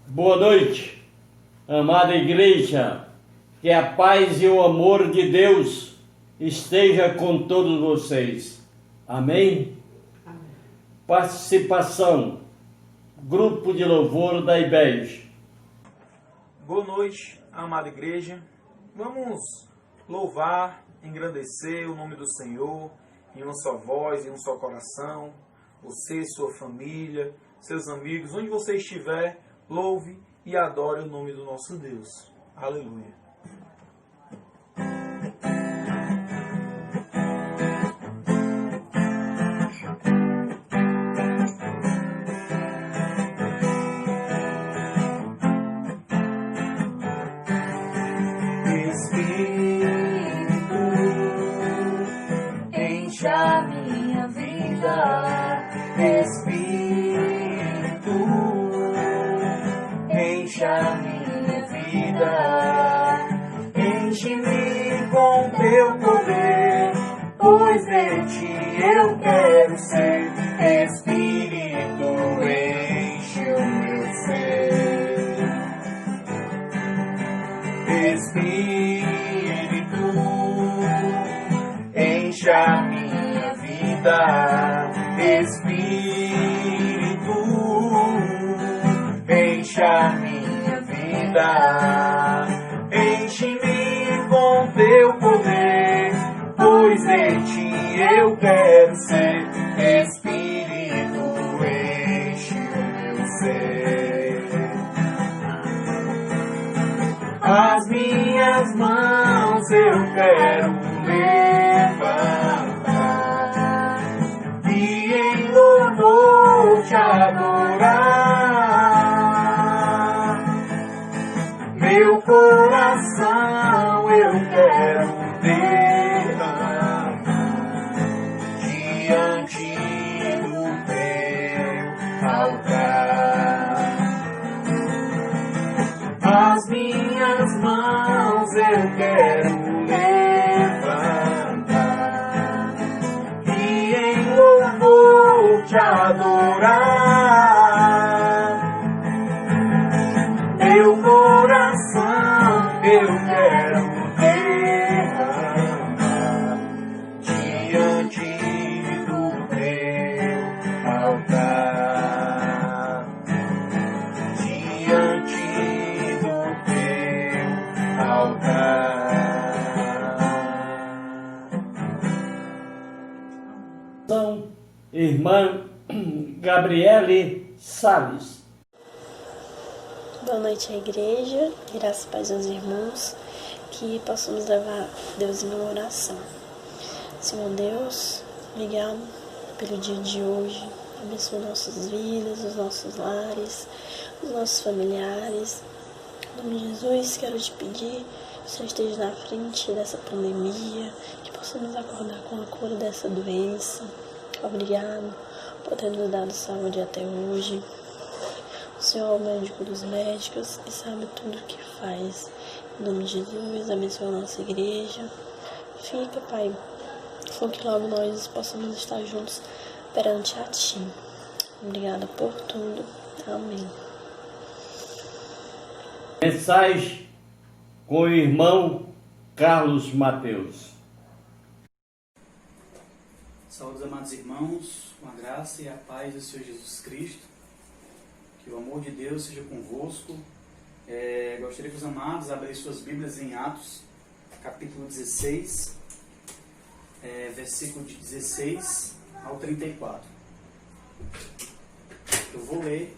Boa noite, amada igreja, que a paz e o amor de Deus esteja com todos vocês. Amém? Amém. Participação, grupo de louvor da IBEJ. Boa noite, amada igreja. Vamos louvar, engrandecer o nome do Senhor em uma só voz, em um só coração. Você, sua família, seus amigos, onde você estiver, louve e adore o nome do nosso Deus. Aleluia. Espírito, enche a minha vida. Espírito, enche a minha vida. Enche-me com teu poder, pois de ti eu quero ser. Espírito, enche o meu ser. Espírito, enche a minha vida. Espírito, enche a minha vida. Enche-me com teu poder, pois de ti eu quero ser. Espírito, enche o meu ser. As minhas mãos eu quero levantar e em louvor te adorar. Meu coração eu quero derramar diante do teu altar. As minhas mãos eu quero levantar e em louvor te adorar. Meu coração eu quero derramar diante do teu altar. Diante do teu altar. São irmã Gabriele Salles. Boa noite à igreja, graças e paz aos irmãos, que possamos levar Deus em uma oração. Senhor Deus, obrigado pelo dia de hoje, abençoa nossas vidas, os nossos lares, os nossos familiares. Em nome de Jesus, quero te pedir que o Senhor esteja na frente dessa pandemia, que possamos acordar com a cura dessa doença. Obrigado por ter nos dado saúde até hoje. O Senhor é o médico dos médicos e sabe tudo o que faz. Em nome de Jesus, abençoa a nossa igreja. Fica, Pai, com que logo nós possamos estar juntos perante a Ti. Obrigada por tudo. Amém. Mensagem com o irmão Carlos Mateus. Saúde, amados irmãos, com a graça e a paz do Senhor Jesus Cristo. Que o amor de Deus seja convosco. Gostaria que os amados abrissem suas Bíblias em Atos, capítulo 16, versículo de 16 ao 34. Eu vou ler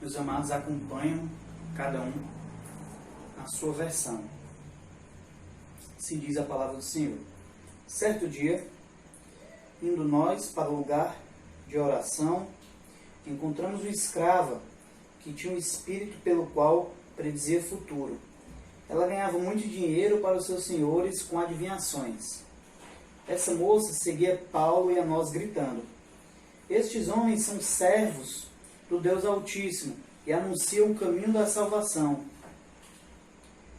e os amados acompanham cada um na sua versão. Assim diz a palavra do Senhor. Certo dia, indo nós para o lugar de oração, encontramos uma escrava que tinha um espírito pelo qual predizia futuro. Ela ganhava muito dinheiro para os seus senhores com adivinhações. Essa moça seguia Paulo e a nós gritando: estes homens são servos do Deus Altíssimo e anunciam o caminho da salvação.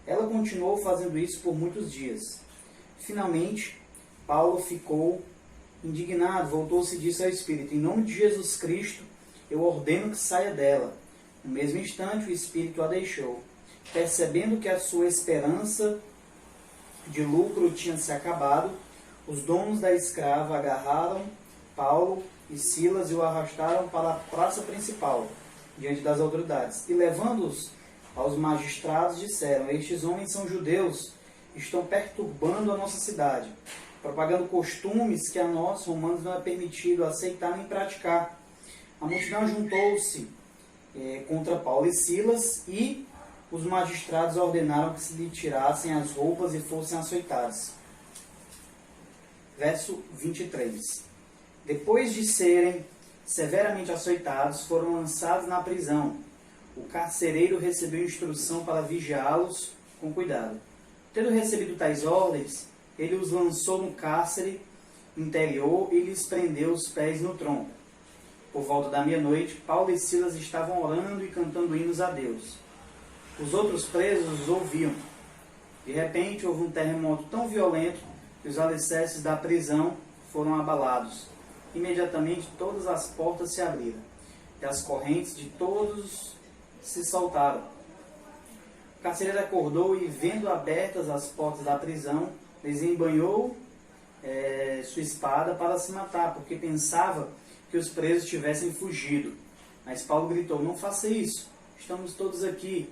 Ela continuou fazendo isso por muitos dias. Finalmente, Paulo ficou indignado, voltou-se e disse ao Espírito: em nome de Jesus Cristo, eu ordeno que saia dela. No mesmo instante, o espírito a deixou. Percebendo que a sua esperança de lucro tinha se acabado, os donos da escrava agarraram Paulo e Silas e o arrastaram para a praça principal, diante das autoridades. E levando-os aos magistrados, disseram: estes homens são judeus, estão perturbando a nossa cidade, propagando costumes que a nós, romanos, não é permitido aceitar nem praticar. A multidão juntou-se contra Paulo e Silas, e os magistrados ordenaram que se lhe tirassem as roupas e fossem açoitados. Verso 23. Depois de serem severamente açoitados, foram lançados na prisão. O carcereiro recebeu instrução para vigiá-los com cuidado. Tendo recebido tais ordens, ele os lançou no cárcere interior e lhes prendeu os pés no tronco. Por volta da meia-noite, Paulo e Silas estavam orando e cantando hinos a Deus. Os outros presos os ouviam. De repente, houve um terremoto tão violento que os alicerces da prisão foram abalados. Imediatamente, todas as portas se abriram e as correntes de todos se soltaram. O carcereiro acordou e, vendo abertas as portas da prisão, desembanhou sua espada para se matar, porque pensava que os presos tivessem fugido. Mas Paulo gritou: não faça isso, estamos todos aqui.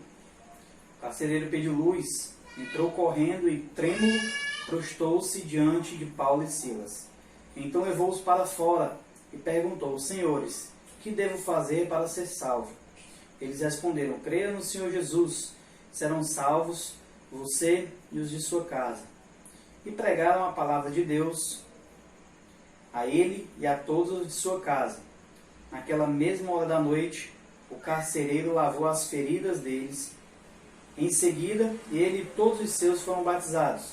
O carcereiro pediu luz, entrou correndo e, trêmulo, prostou-se diante de Paulo e Silas. Então levou-os para fora e perguntou: senhores, que devo fazer para ser salvo? Eles responderam: creia no Senhor Jesus, serão salvos você e os de sua casa. E pregaram a palavra de Deus a ele e a todos os de sua casa. Naquela mesma hora da noite, o carcereiro lavou as feridas deles. Em seguida, ele e todos os seus foram batizados.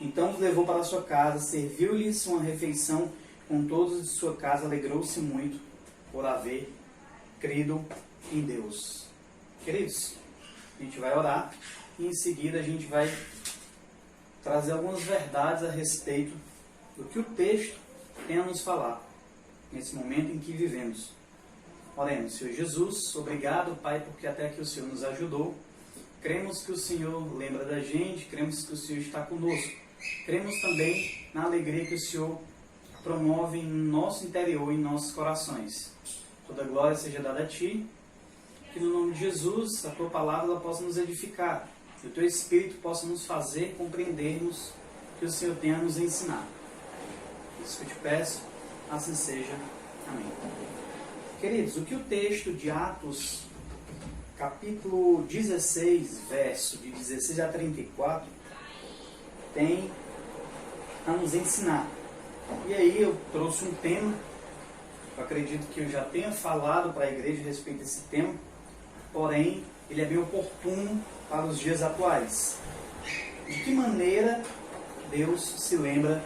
Então os levou para sua casa, serviu-lhes uma refeição com todos de sua casa, alegrou-se muito por haver crido em Deus. Queridos, a gente vai orar e em seguida a gente vai trazer algumas verdades a respeito do que o texto tem a nos falar nesse momento em que vivemos. Oremos. Senhor Jesus, obrigado, Pai, porque até aqui o Senhor nos ajudou. Cremos que o Senhor lembra da gente, cremos que o Senhor está conosco. Cremos também na alegria que o Senhor promove em nosso interior, em nossos corações. Toda glória seja dada a Ti, que no nome de Jesus a Tua palavra ela possa nos edificar, que o Teu Espírito possa nos fazer compreendermos o que o Senhor tem a nos ensinar. Isso que eu te peço, assim seja. Amém. Queridos, o que o texto de Atos, capítulo 16, verso de 16 a 34, tem a nos ensinar? E aí eu trouxe um tema, eu acredito que eu já tenha falado para a igreja a respeito desse tema, porém ele é bem oportuno para os dias atuais. De que maneira Deus se lembra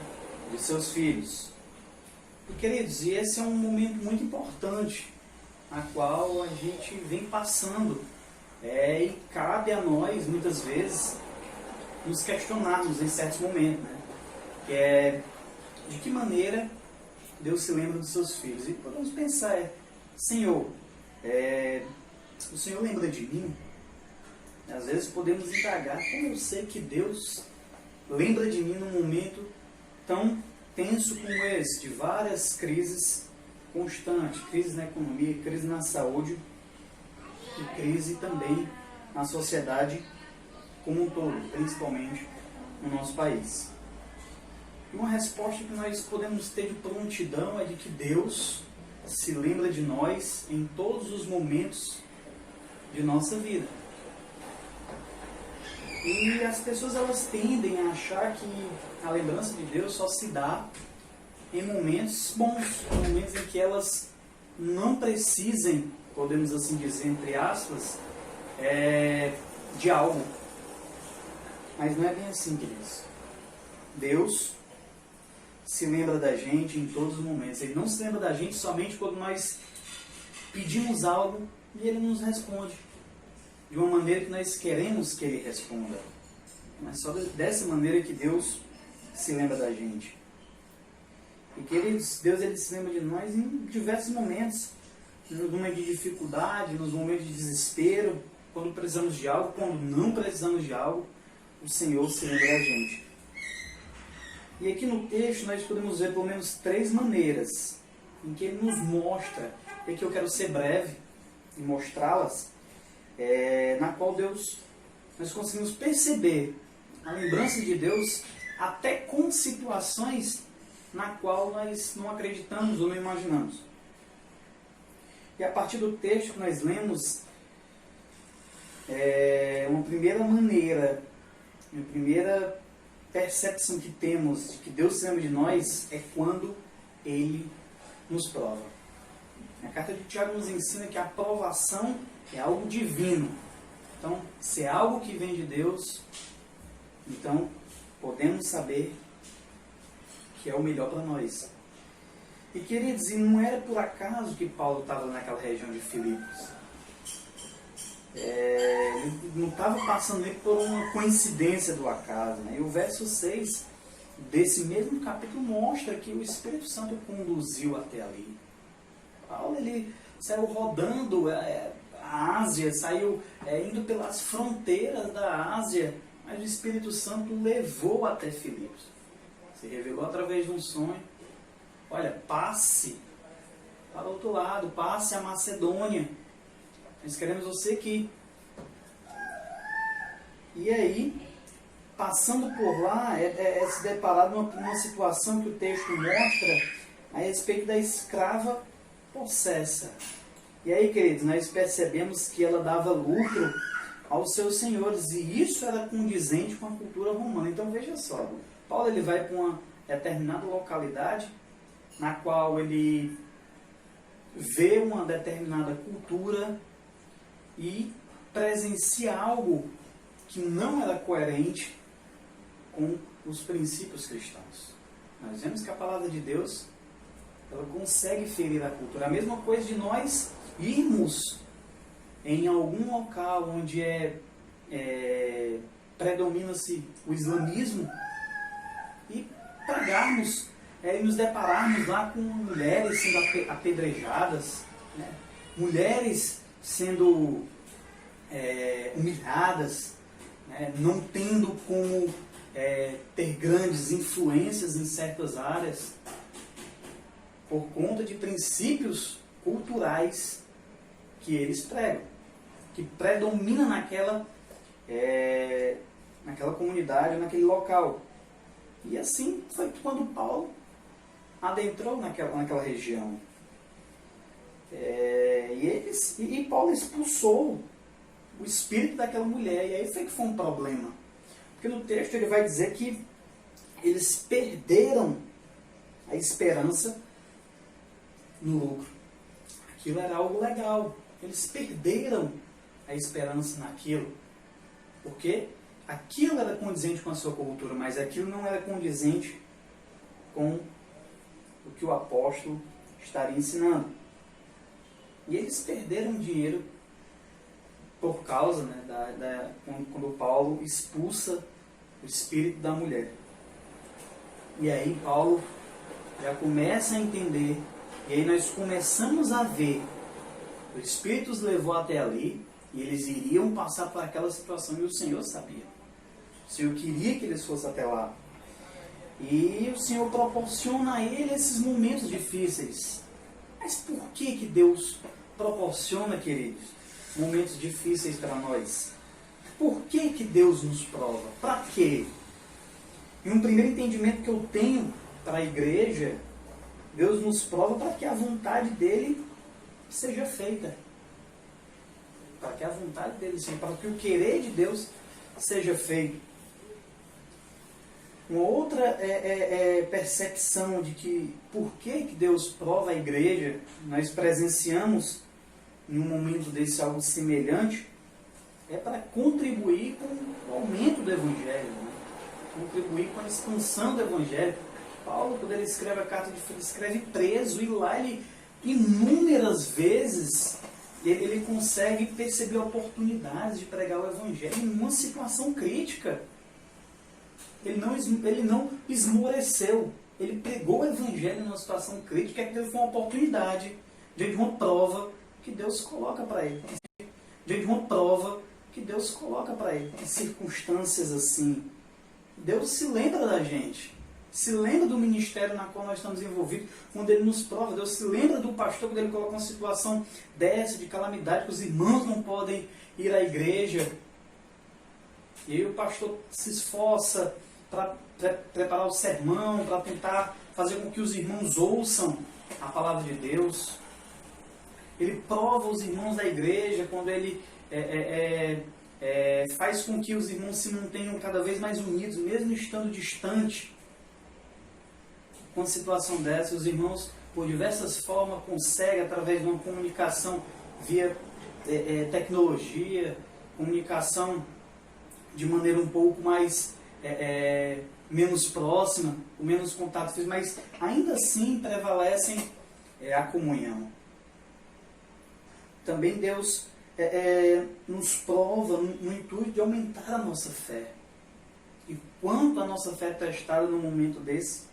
de seus filhos? E, queridos, e esse é um momento muito importante, na qual a gente vem passando, e cabe a nós, muitas vezes, nos questionarmos em certos momentos, né? Que é, de que maneira Deus se lembra dos seus filhos? E podemos pensar, Senhor, o Senhor lembra de mim? Às vezes podemos indagar: como eu sei que Deus lembra de mim num momento tão tenso como esse, de várias crises constantes, crise na economia, crise na saúde e crise também na sociedade como um todo, principalmente no nosso país. E uma resposta que nós podemos ter de prontidão é de que Deus se lembra de nós em todos os momentos de nossa vida. E as pessoas elas tendem a achar que a lembrança de Deus só se dá em momentos bons, em momentos em que elas não precisem, podemos assim dizer, entre aspas, de algo. Mas não é bem assim, queridos. Deus se lembra da gente em todos os momentos. Ele não se lembra da gente somente quando nós pedimos algo e Ele nos responde de uma maneira que nós queremos que Ele responda. Mas só dessa maneira que Deus se lembra da gente. E queridos, Deus ele se lembra de nós em diversos momentos. nos momentos de dificuldade, nos momentos de desespero, quando precisamos de algo, quando não precisamos de algo, o Senhor se lembra da gente. E aqui no texto nós podemos ver pelo menos 3 maneiras em que ele nos mostra, e aqui eu quero ser breve e mostrá-las, na qual nós conseguimos perceber a lembrança de Deus até com situações na qual nós não acreditamos ou não imaginamos. E a partir do texto que nós lemos, uma primeira maneira, uma primeira percepção que temos de que Deus se lembra de nós é quando Ele nos prova. A carta de Tiago nos ensina que a provação é algo divino. Então, se é algo que vem de Deus, então podemos saber que é o melhor para nós. E queridos, e não era por acaso que Paulo estava naquela região de Filipos. Ele não estava passando nem por uma coincidência do acaso. Né? E o verso 6 desse mesmo capítulo mostra que o Espírito Santo o conduziu até ali. Paulo ele saiu rodando a Ásia, saiu indo pelas fronteiras da Ásia, mas o Espírito Santo o levou até Filipos. Se revelou através de um sonho. Olha, passe para o outro lado, passe a Macedônia. Nós queremos você aqui. E aí, passando por lá, se deparar numa situação que o texto mostra a respeito da escrava possessa. E aí, queridos, nós percebemos que ela dava lucro aos seus senhores, e isso era condizente com a cultura romana. Então, veja só, Paulo ele vai para uma determinada localidade, na qual ele vê uma determinada cultura e presencia algo que não era coerente com os princípios cristãos. Nós vemos que a palavra de Deus ela consegue ferir a cultura. A mesma coisa de nós irmos em algum local onde predomina-se o islamismo e pregarmos e nos depararmos lá com mulheres sendo apedrejadas, né? Mulheres sendo humilhadas, né? Não tendo como ter grandes influências em certas áreas, por conta de princípios culturais que eles pregam, que predomina naquela comunidade, naquele local. E assim foi quando Paulo adentrou naquela região. E Paulo expulsou o espírito daquela mulher. E aí foi que foi um problema. Porque no texto ele vai dizer que eles perderam a esperança no lucro. Aquilo era algo legal. Eles perderam a esperança naquilo. Porque aquilo era condizente com a sua cultura, mas aquilo não era condizente com o que o apóstolo estaria ensinando. E eles perderam dinheiro por causa, né, quando Paulo expulsa o espírito da mulher. E aí Paulo já começa a entender, e aí nós começamos a ver, o Espírito os levou até ali, e eles iriam passar por aquela situação, e o Senhor sabia. O Senhor queria que eles fossem até lá. E o Senhor proporciona a ele esses momentos difíceis. Mas por que Deus proporciona, queridos, momentos difíceis para nós? Por que Deus nos prova? Para quê? E um primeiro entendimento que eu tenho para a igreja, Deus nos prova para que a vontade dele seja feita. Para que a vontade dele seja, para que o querer de Deus seja feito. Uma outra percepção de que por que Deus prova a igreja, nós presenciamos em um momento desse algo semelhante, é para contribuir com o aumento do Evangelho, né? Contribuir com a expansão do Evangelho. Paulo, quando ele escreve a carta de Filipe, escreve preso, e lá ele, inúmeras vezes, ele consegue perceber oportunidades de pregar o Evangelho em uma situação crítica. Ele não esmoreceu. Ele pregou o Evangelho numa situação crítica, que foi uma oportunidade, diante de uma prova, que Deus coloca para ele, diante de uma prova que Deus coloca para ele, em circunstâncias assim. Deus se lembra da gente, se lembra do ministério na qual nós estamos envolvidos, quando Ele nos prova. Deus se lembra do pastor quando ele coloca uma situação dessa, de calamidade, que os irmãos não podem ir à igreja. E aí o pastor se esforça para preparar o sermão, para tentar fazer com que os irmãos ouçam a palavra de Deus. Ele prova os irmãos da igreja quando ele faz com que os irmãos se mantenham cada vez mais unidos, mesmo estando distante. Com uma situação dessa, os irmãos, por diversas formas, conseguem, através de uma comunicação via tecnologia, comunicação de maneira um pouco mais menos próxima, com menos contato físico, mas ainda assim prevalecem a comunhão. Também Deus nos prova no intuito de aumentar a nossa fé. E quanto a nossa fé é testada num momento desse.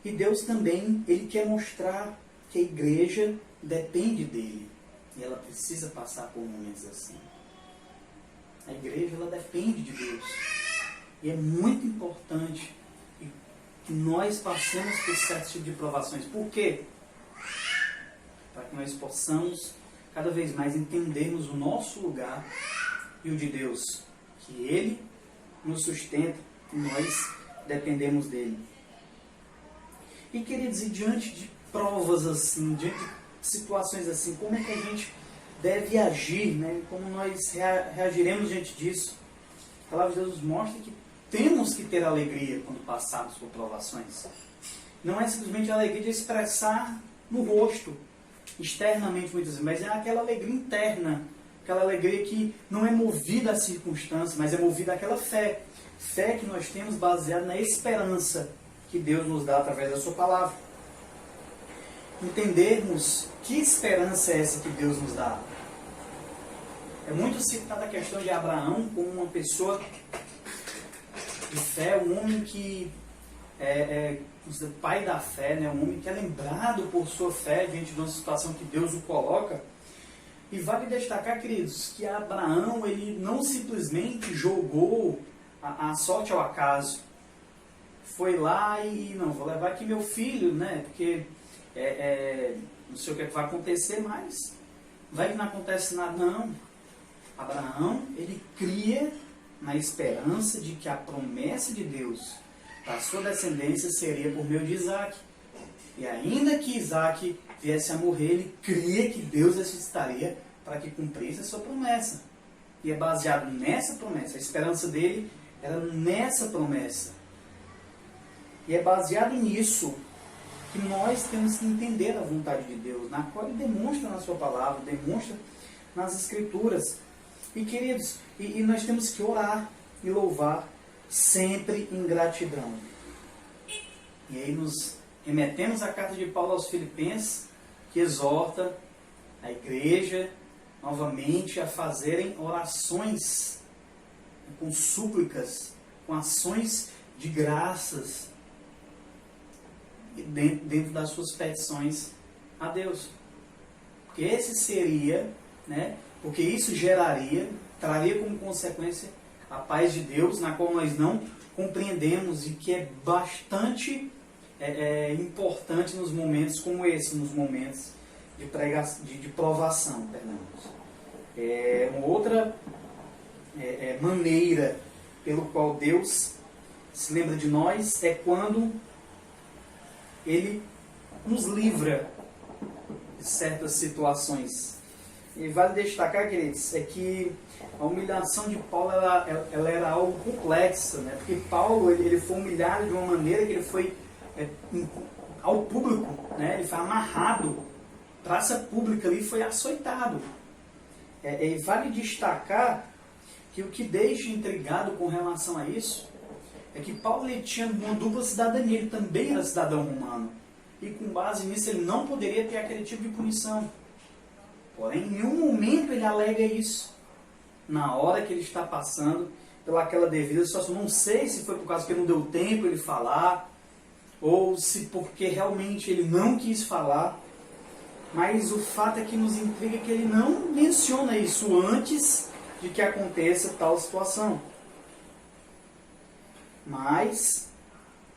E Deus também, Ele quer mostrar que a igreja depende dEle. E ela precisa passar por momentos assim. A igreja, ela depende de Deus. E é muito importante que nós passemos por certo tipo de provações. Por quê? Para que nós possamos cada vez mais entendermos o nosso lugar e o de Deus. Que Ele nos sustenta e nós dependemos dEle. E queridos, e diante de provas assim, diante de situações assim, como é que a gente deve agir, né? Como nós reagiremos diante disso? A palavra de Deus nos mostra que temos que ter alegria quando passarmos por provações. Não é simplesmente a alegria de expressar no rosto, externamente muitas vezes, mas é aquela alegria interna, aquela alegria que não é movida às circunstâncias, mas é movida àquela fé. Fé que nós temos baseada na esperança que Deus nos dá através da sua palavra. Entendermos que esperança é essa que Deus nos dá. É muito citada a questão de Abraão como uma pessoa de fé, um homem que é pai da fé, né? Um homem que é lembrado por sua fé diante de uma situação que Deus o coloca. E vale destacar, queridos, que Abraão ele não simplesmente jogou a sorte ao acaso. Foi lá e não, vou levar aqui meu filho, né? Porque não sei o que vai acontecer, mas vai que não acontece nada. Não. Abraão, ele cria na esperança de que a promessa de Deus para a sua descendência seria por meio de Isaac. E ainda que Isaac viesse a morrer, ele cria que Deus ressuscitaria para que cumprisse a sua promessa. E é baseado nessa promessa. A esperança dele era nessa promessa. E é baseado nisso que nós temos que entender a vontade de Deus, na qual Ele demonstra na sua palavra, demonstra nas Escrituras. E queridos, e nós temos que orar e louvar sempre em gratidão. E aí nos remetemos à carta de Paulo aos Filipenses, que exorta a igreja novamente a fazerem orações com súplicas, com ações de graças dentro das suas petições a Deus. Porque esse seria, né, porque isso traria como consequência a paz de Deus, na qual nós não compreendemos e que é bastante importante nos momentos como esse, nos momentos de provação. Uma outra maneira pelo qual Deus se lembra de nós é quando Ele nos livra de certas situações. E vale destacar, queridos, é que a humilhação de Paulo ela era algo complexa, né? Porque Paulo ele foi humilhado de uma maneira que ele foi ao público, né? Ele foi amarrado, praça pública ali, foi açoitado. E vale destacar que o que deixa intrigado com relação a isso é que Paulo ele tinha uma dupla cidadania, ele também era cidadão romano. E com base nisso ele não poderia ter aquele tipo de punição. Porém, em nenhum momento ele alega isso. Na hora que ele está passando pelaquela devida situação, não sei se foi por causa que não deu tempo ele falar, ou se porque realmente ele não quis falar. Mas o fato é que nos intriga que ele não menciona isso antes de que aconteça tal situação. Mas,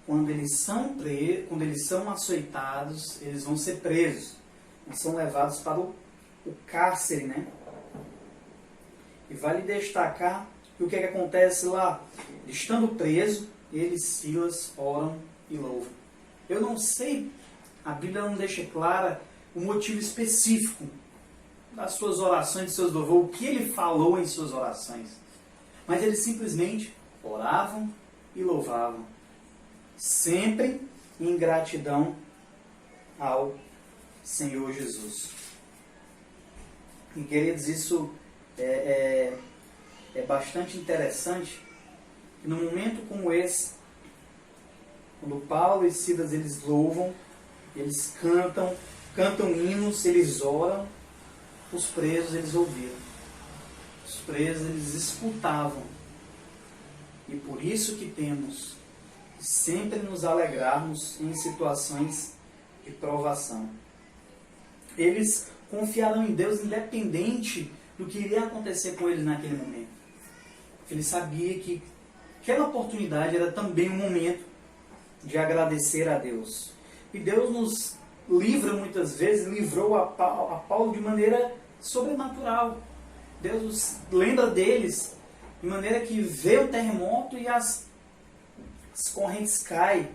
quando eles são açoitados, eles vão ser presos. Eles são levados para o cárcere, né? E vale destacar que o que acontece lá? Estando preso, eles, Silas, oram e louvam. Eu não sei, a Bíblia não deixa clara o motivo específico das suas orações, de seus louvores, o que ele falou em suas orações. Mas eles simplesmente oravam e louvavam, sempre em gratidão ao Senhor Jesus. E queridos, isso é bastante interessante. Num momento como esse, quando Paulo e Silas eles louvam, eles cantam hinos, eles oram, os presos eles ouviram, os presos eles escutavam. E por isso que temos que sempre nos alegrarmos em situações de provação. Eles confiaram em Deus independente do que iria acontecer com eles naquele momento. Ele sabia que aquela oportunidade era também um momento de agradecer a Deus. E Deus nos livra muitas vezes, livrou a Paulo de maneira sobrenatural. Deus nos lembra deles de maneira que vê o terremoto e as correntes caem.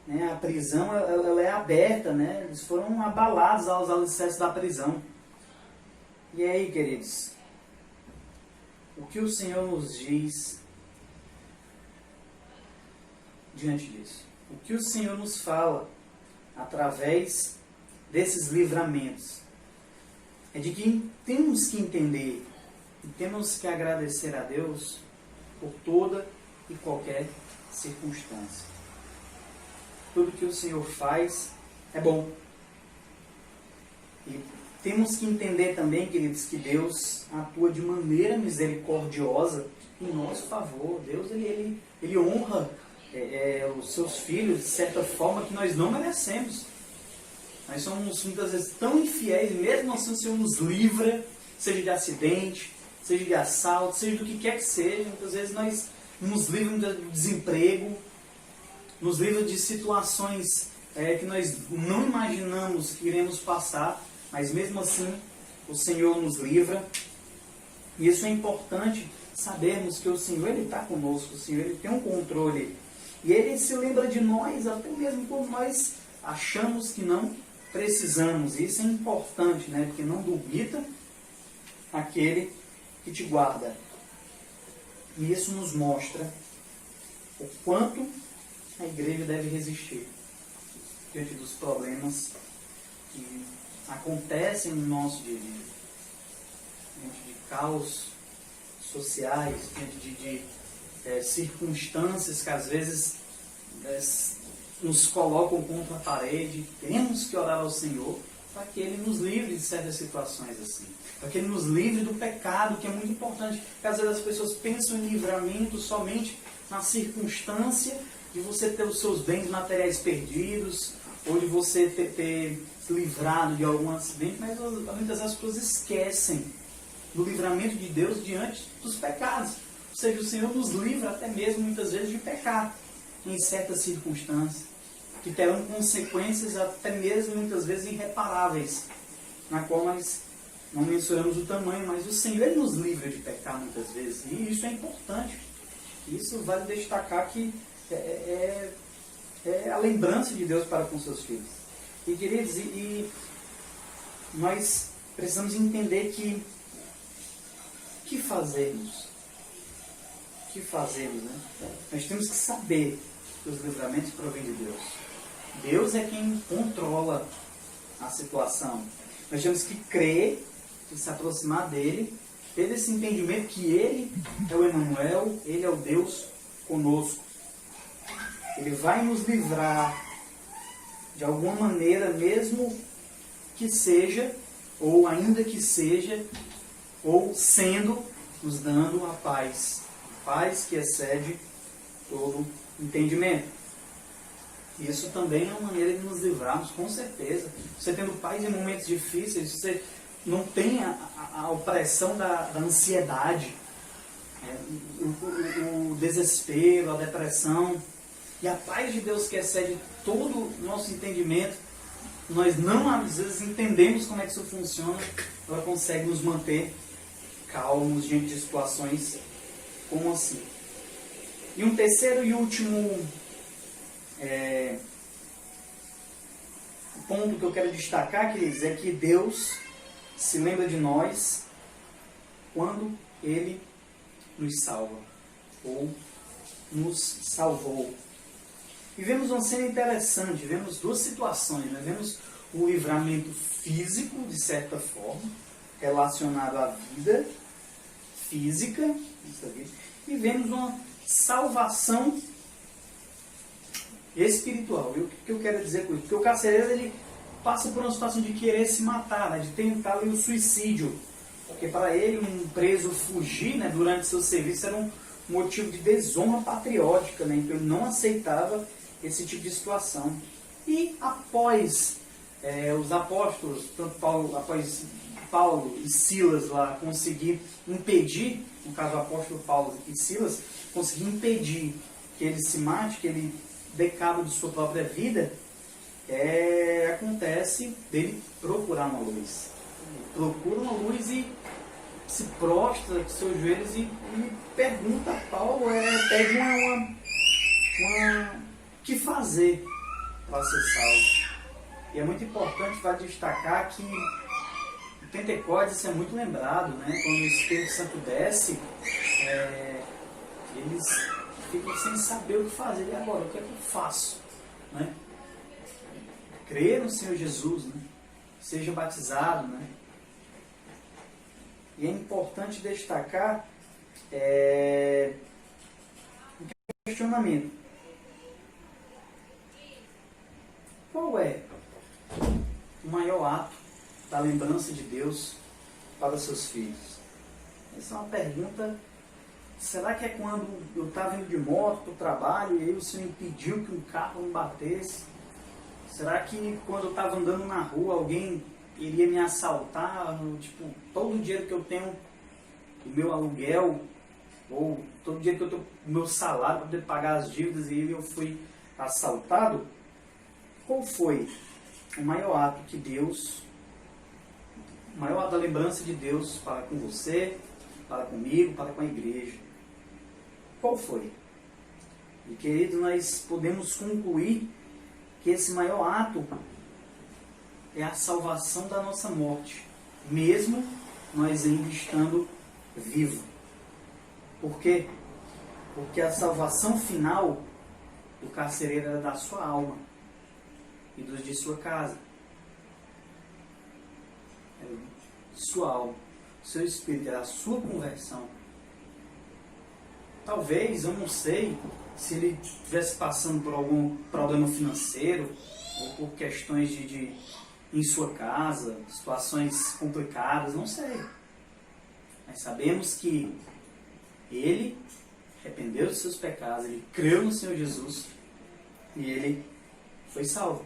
Né? A prisão ela é aberta, né? Eles foram abalados aos alicerces da prisão. E aí, queridos, o que o Senhor nos diz diante disso? O que o Senhor nos fala através desses livramentos? É de que temos que entender e temos que agradecer a Deus por toda e qualquer circunstância. Tudo que o Senhor faz é bom. E temos que entender também, queridos, que Deus atua de maneira misericordiosa em nosso favor. Deus ele honra os seus filhos de certa forma que nós não merecemos. Nós somos muitas vezes tão infiéis, e mesmo assim o Senhor nos livra, seja de acidente, seja de assalto, seja do que quer que seja. Muitas vezes nós nos livra do desemprego, nos livra de situações que nós não imaginamos que iremos passar, mas mesmo assim o Senhor nos livra. E isso é importante, sabermos que o Senhor está conosco, o Senhor ele tem um controle. E Ele se lembra de nós, até mesmo quando nós achamos que não precisamos. E isso é importante, né? Porque não duvida aquele que te guarda. E isso nos mostra o quanto a igreja deve resistir diante dos problemas que acontecem no nosso dia a dia. Diante de caos sociais, diante de circunstâncias que às vezes nos colocam contra a parede. Temos que orar ao Senhor para que Ele nos livre de certas situações assim. Para que Ele nos livre do pecado, que é muito importante. Porque às vezes as pessoas pensam em livramento somente na circunstância de você ter os seus bens materiais perdidos, ou de você ter se livrado de algum acidente, mas muitas vezes as pessoas esquecem do livramento de Deus diante dos pecados. Ou seja, o Senhor nos livra até mesmo muitas vezes de pecar em certas circunstâncias, que terão consequências até mesmo muitas vezes irreparáveis, na qual nós não mensuramos o tamanho, mas o Senhor ele nos livra de pecar muitas vezes, e isso é importante. Isso vale destacar que é a lembrança de Deus para com seus filhos. E queridos, nós precisamos entender que fazemos? O que fazemos, né? Nós temos que saber que os livramentos provêm de Deus. Deus é quem controla a situação. Nós temos que crer e se aproximar dele, ter esse entendimento que ele é o Emanuel, ele é o Deus conosco. Ele vai nos livrar de alguma maneira, mesmo que seja, ou ainda que seja, ou sendo, nos dando a paz. A paz que excede todo entendimento. Isso também é uma maneira de nos livrarmos, com certeza. Você tendo paz em momentos difíceis, você não tem a opressão da ansiedade, o desespero, a depressão. E a paz de Deus que excede todo o nosso entendimento, nós não às vezes entendemos como é que isso funciona, ela consegue nos manter calmos diante de situações como assim. E um terceiro e último ponto que eu quero destacar, queridos, é que Deus se lembra de nós quando Ele nos salva, ou nos salvou. E vemos uma cena interessante, vemos duas situações. Nós vemos o livramento físico, de certa forma, relacionado à vida física, e vemos uma salvação espiritual. E o que eu quero dizer com isso? Porque o carcereiro, ele passa por uma situação de querer se matar, né? De tentar ali, o suicídio. Porque para ele, um preso fugir, né, durante seu serviço era um motivo de desonra patriótica, né? Então ele não aceitava esse tipo de situação. E após os apóstolos, tanto após Paulo e Silas lá conseguir impedir, no caso o apóstolo Paulo e Silas, conseguir impedir que ele se mate, que ele dê cabo de sua própria vida, acontece dele procurar uma luz. Ele procura uma luz e se prostra com seus joelhos e pergunta a Paulo, pede o que fazer para ser salvo. E é muito importante para destacar que o Pentecostes, isso é muito lembrado, né? Quando o Espírito Santo desce, eles ficam sem saber o que fazer. E agora, o que é que eu faço? Né? Crer no Senhor Jesus, né? Seja batizado, né? E é importante destacar o questionamento. Qual é o maior ato da lembrança de Deus para os seus filhos? Essa é uma pergunta. Será que é quando eu estava indo de moto para o trabalho e aí o Senhor impediu que um carro me batesse? Será que quando eu estava andando na rua alguém iria me assaltar? Tipo, todo dia que eu tenho o meu aluguel, ou todo dia que eu tenho o meu salário para poder pagar as dívidas e eu fui assaltado? Qual foi o maior ato que Deus, o maior ato da lembrança de Deus para com você, para comigo, para com a igreja? Qual foi? E queridos, nós podemos concluir que esse maior ato é a salvação da nossa morte, mesmo nós ainda estando vivos. Por quê? Porque a salvação final do carcereiro era da sua alma e dos de sua casa. Era sua alma, seu espírito, era a sua conversão. Talvez, eu não sei, se ele estivesse passando por algum problema financeiro ou por questões em sua casa, situações complicadas, não sei. Mas sabemos que ele arrependeu dos seus pecados, ele creu no Senhor Jesus e ele foi salvo.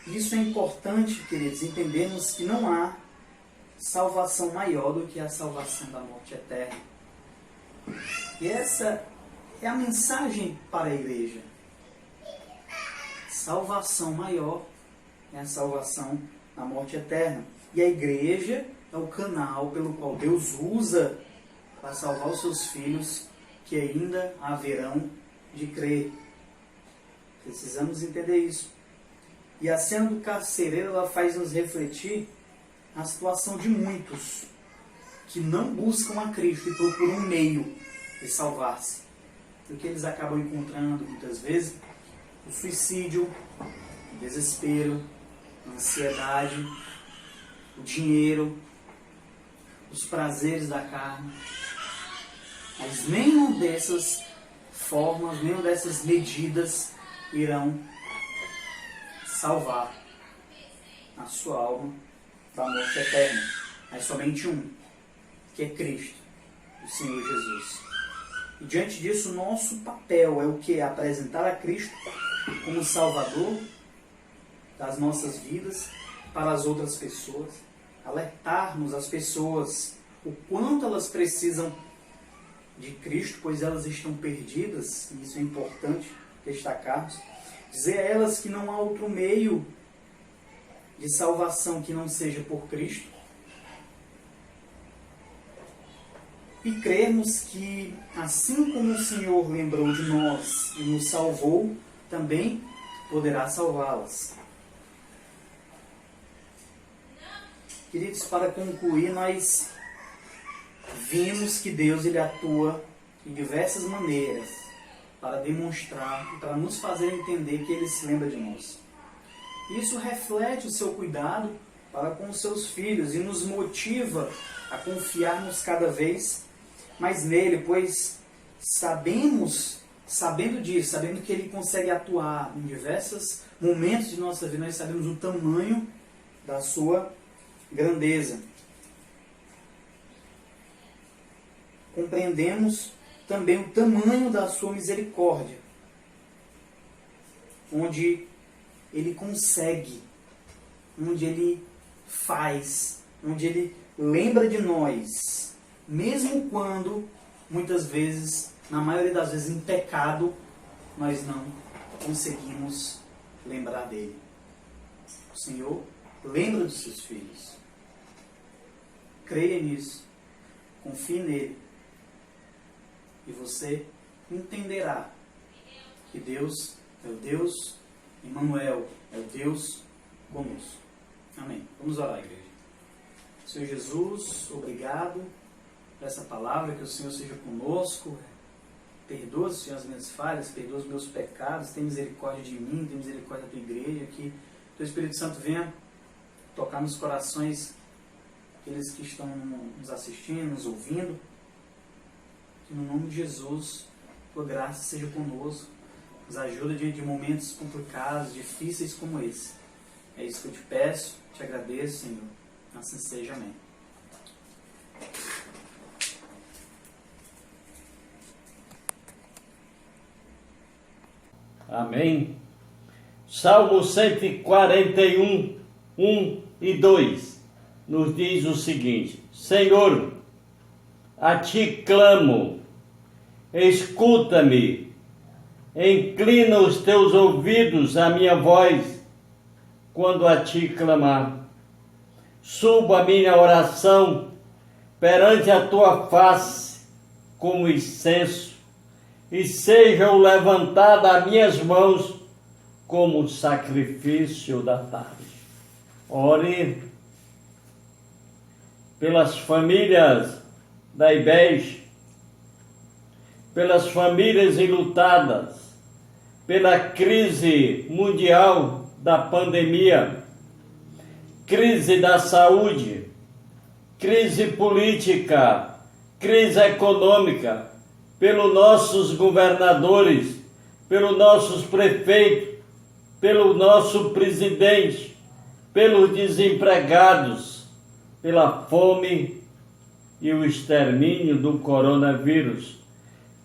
Isso é importante, queridos, entendermos que não há salvação maior do que a salvação da morte eterna. E essa é a mensagem para a igreja. Salvação maior é a salvação da morte eterna. E a igreja é o canal pelo qual Deus usa para salvar os seus filhos que ainda haverão de crer. Precisamos entender isso. E a cena do carcereiro, ela faz nos refletir a situação de muitos que não buscam a Cristo e procuram um meio de salvar-se. O que eles acabam encontrando muitas vezes? O suicídio, o desespero, a ansiedade, o dinheiro, os prazeres da carne. Mas nenhuma dessas formas, nenhuma dessas medidas irão salvar a sua alma da morte eterna. Mas somente um, que é Cristo, o Senhor Jesus. E diante disso, nosso papel é o que? Apresentar a Cristo como Salvador das nossas vidas para as outras pessoas, alertarmos as pessoas o quanto elas precisam de Cristo, pois elas estão perdidas, e isso é importante destacarmos. Dizer a elas que não há outro meio de salvação que não seja por Cristo. E crermos que, assim como o Senhor lembrou de nós e nos salvou, também poderá salvá-las. Queridos, para concluir, nós vimos que Deus ele atua de diversas maneiras para demonstrar e para nos fazer entender que Ele se lembra de nós. Isso reflete o seu cuidado para com os seus filhos e nos motiva a confiarmos cada vez mais nele, pois sabendo disso, sabendo que Ele consegue atuar em diversos momentos de nossa vida, nós sabemos o tamanho da sua grandeza. Compreendemos também o tamanho da sua misericórdia, onde Ele consegue, onde Ele faz, onde Ele lembra de nós, mesmo quando, muitas vezes, na maioria das vezes em pecado, nós não conseguimos lembrar dele. O Senhor lembra dos seus filhos. Creia nisso, confie nele, e você entenderá que Deus é o Deus Emmanuel, é o Deus conosco. Amém. Vamos orar, igreja. Senhor Jesus, obrigado por essa palavra, que o Senhor seja conosco. Perdoa, Senhor, as minhas falhas, perdoa os meus pecados, tem misericórdia de mim, tem misericórdia da tua igreja, que o teu Espírito Santo venha tocar nos corações aqueles que estão nos assistindo, nos ouvindo. Que no nome de Jesus, tua graça seja conosco, nos ajuda diante de momentos complicados, difíceis como esse. É isso que eu te peço, te agradeço, Senhor. Assim seja, amém. Amém. Salmo 141, 1 e 2 nos diz o seguinte: Senhor, a ti clamo, escuta-me, inclina os teus ouvidos à minha voz quando a ti clamar. Suba a minha oração perante a tua face como incenso, e sejam levantadas as minhas mãos como sacrifício da tarde. Ore pelas famílias da IBES, pelas famílias enlutadas, pela crise mundial da pandemia, crise da saúde, crise política, crise econômica, pelos nossos governadores, pelos nossos prefeitos, pelo nosso presidente, pelos desempregados, pela fome e o extermínio do coronavírus.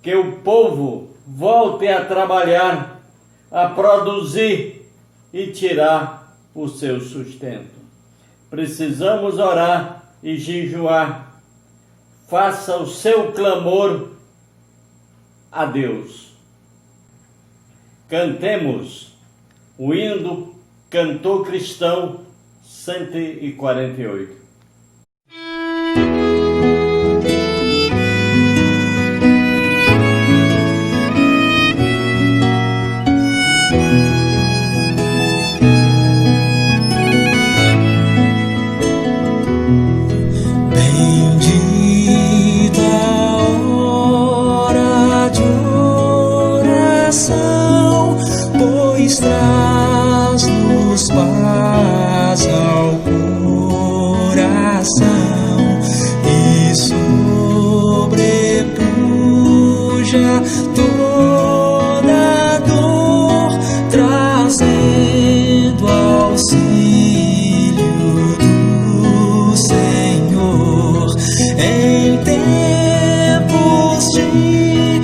Que o povo volte a trabalhar, a produzir e tirar o seu sustento. Precisamos orar e jejuar. Faça o seu clamor a Deus. Cantemos o hino do Cantor Cristão 148. Traz-nos paz ao coração e sobrepuja toda dor, trazendo auxílio do Senhor em tempos de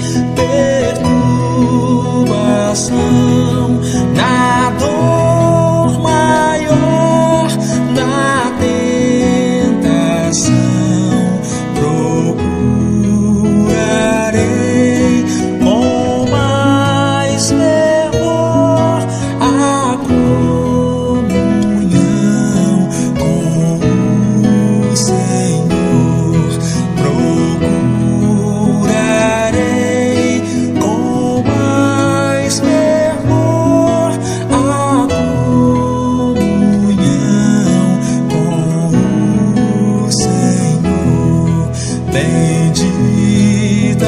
Bendita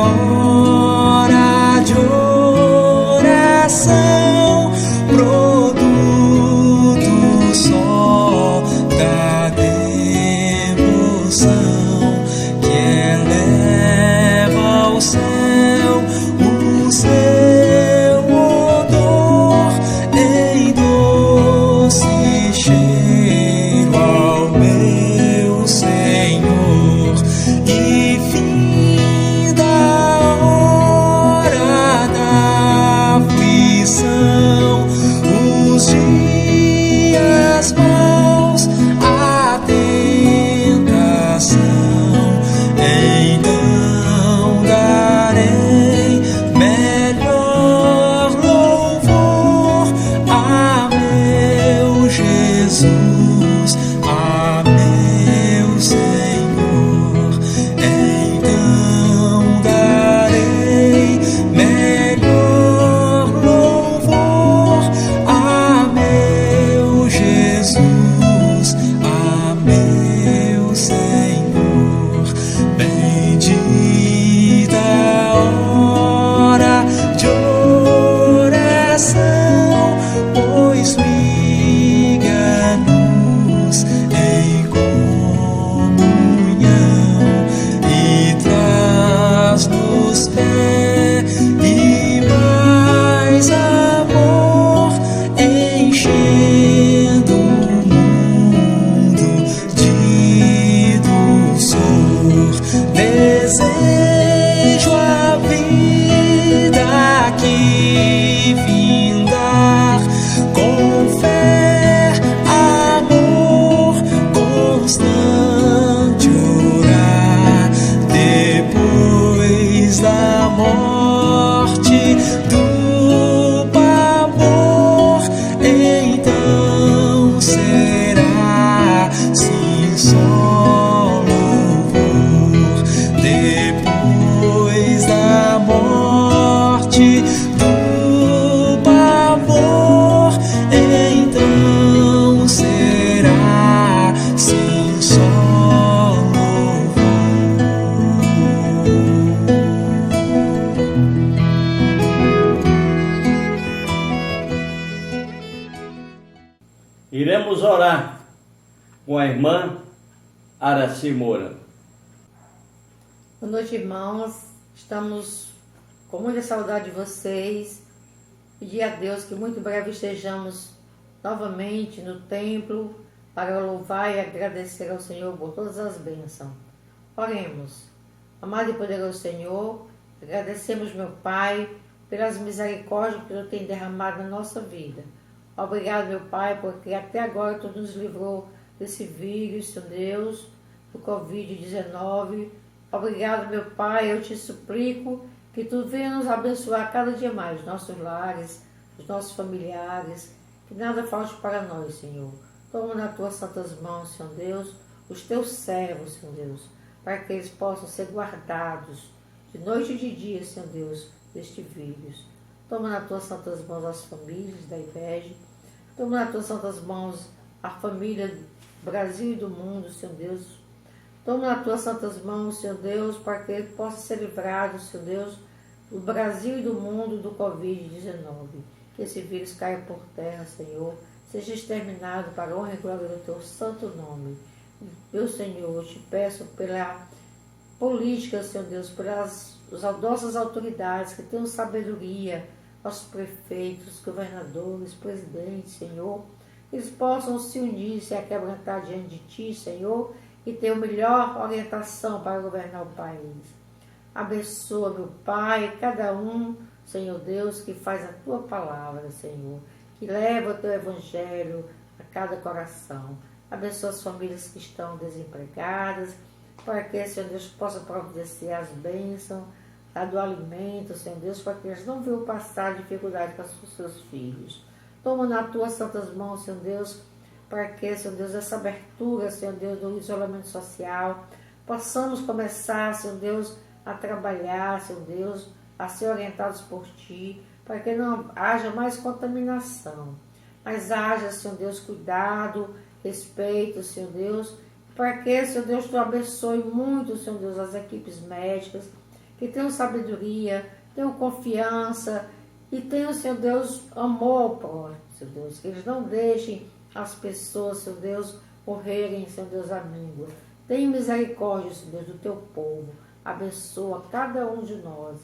hora de oração, produto só da devoção, que eleva ao céu o seu odor em doce cheiro ao meu Senhor. E fim da hora da aflição, os dias maus, a tentação, então darei melhor louvor a meu Jesus, a meu Senhor. Então darei melhor louvor a meu Jesus, a meu Senhor. Bendita hora de oração, pois liga-nos em comunhão e traz-nos fé e mais amor, enchendo o mundo de dulçor. Desejo a vida que vindar, com fé, amor, constante orar, depois da morte do pavor, então será sim só louvor. Depois da morte do pavor, então será sim só louvor. Iremos orar com a irmã Araci Moura. Boa noite, irmãos. Estamos com muita saudade de vocês. Pedir a Deus que muito breve estejamos novamente no templo para louvar e agradecer ao Senhor por todas as bênçãos. Oremos. Amado e poderoso Senhor, agradecemos, meu Pai, pelas misericórdias que Tu tem derramado na nossa vida. Obrigado, meu Pai, porque até agora Tu nos livrou desse vírus, Senhor Deus, do Covid-19. Obrigado, meu Pai, eu te suplico que Tu venha nos abençoar cada dia mais, nossos lares, os nossos familiares, que nada falte para nós, Senhor. Toma nas Tuas santas mãos, Senhor Deus, os Teus servos, Senhor Deus, para que eles possam ser guardados de noite e de dia, Senhor Deus, deste vírus. Toma nas Tuas santas mãos as famílias da IBEG, toma nas Tuas santas mãos a família do Brasil e do mundo, Senhor Deus. Toma nas Tuas santas mãos, Senhor Deus, para que ele possa ser livrado, Senhor Deus, do Brasil e do mundo do Covid-19. Que esse vírus caia por terra, Senhor, seja exterminado para a honra e glória do Teu santo nome. Meu Senhor, eu te peço pela política, Senhor Deus, pelas nossas autoridades que tenham sabedoria, nossos prefeitos, governadores, presidentes, Senhor, que eles possam se unir, se aquebrantar diante de Ti, Senhor, e ter a melhor orientação para governar o país. Abençoa, meu Pai, cada um, Senhor Deus, que faz a Tua palavra, Senhor, que leva o Teu evangelho a cada coração. Abençoa as famílias que estão desempregadas, para que, Senhor Deus, possa providenciar as bênçãos do alimento, Senhor Deus, para que eles não venham passar dificuldade com os seus filhos. Toma nas Tuas santas mãos, Senhor Deus, para que, Senhor Deus, essa abertura, Senhor Deus, do isolamento social, possamos começar, Senhor Deus, a trabalhar, Senhor Deus, a ser orientados por Ti, para que não haja mais contaminação, mas haja, Senhor Deus, cuidado, respeito, Senhor Deus, para que, Senhor Deus, Tu abençoe muito, Senhor Deus, as equipes médicas, que tenham sabedoria, tenham confiança e tenham, Senhor Deus, amor ao próximo, Senhor Deus, que eles não deixem as pessoas, Senhor Deus, morrerem, Senhor Deus, à míngua. Tenha misericórdia, Senhor Deus, do Teu povo. Abençoa cada um de nós.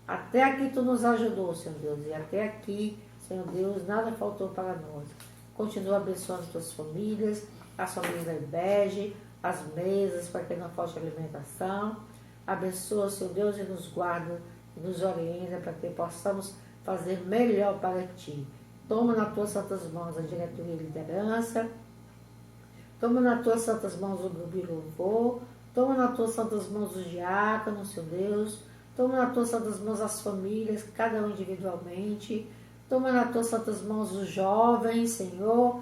Até aqui Tu nos ajudou, Senhor Deus, e até aqui, Senhor Deus, nada faltou para nós. Continua abençoando Tuas famílias, as famílias da IBEG, as mesas, para que não falte alimentação. Abençoa, Senhor Deus, e nos guarda, e nos orienta, para que possamos fazer melhor para Ti. Toma nas Tuas santas mãos a diretoria e liderança. Toma nas Tuas santas mãos o grupo de louvor. Toma nas Tuas santas mãos os diáconos, Senhor Deus. Toma nas Tuas santas mãos as famílias, cada um individualmente. Toma nas Tuas santas mãos os jovens, Senhor,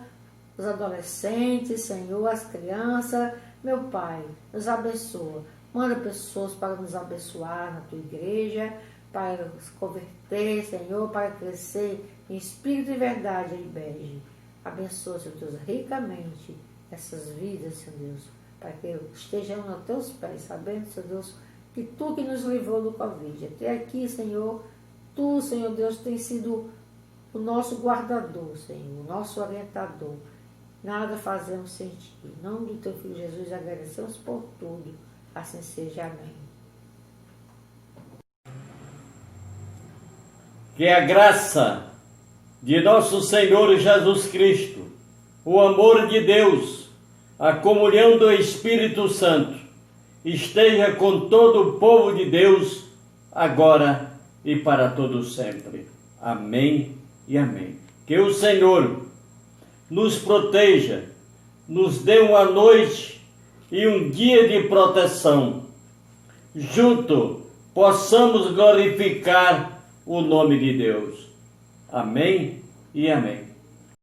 os adolescentes, Senhor, as crianças. Meu Pai, nos abençoa. Manda pessoas para nos abençoar na Tua igreja, para se converter, Senhor, para crescer em espírito e verdade, em IBEG. Abençoa, Senhor Deus, ricamente essas vidas, Senhor Deus, para que estejamos aos Teus pés, sabendo, Senhor Deus, que Tu que nos livrou do Covid. Até aqui, Senhor, Tu, Senhor Deus, tem sido o nosso guardador, Senhor, o nosso orientador. Nada fazemos sem Ti. Em nome do Teu Filho Jesus, agradecemos por tudo. Assim seja. Amém. Que a graça de nosso Senhor Jesus Cristo, o amor de Deus, a comunhão do Espírito Santo, esteja com todo o povo de Deus, agora e para todo sempre. Amém e amém. Que o Senhor nos proteja, nos dê uma noite e um dia de proteção. Junto possamos glorificar o nome de Deus. Amém e amém.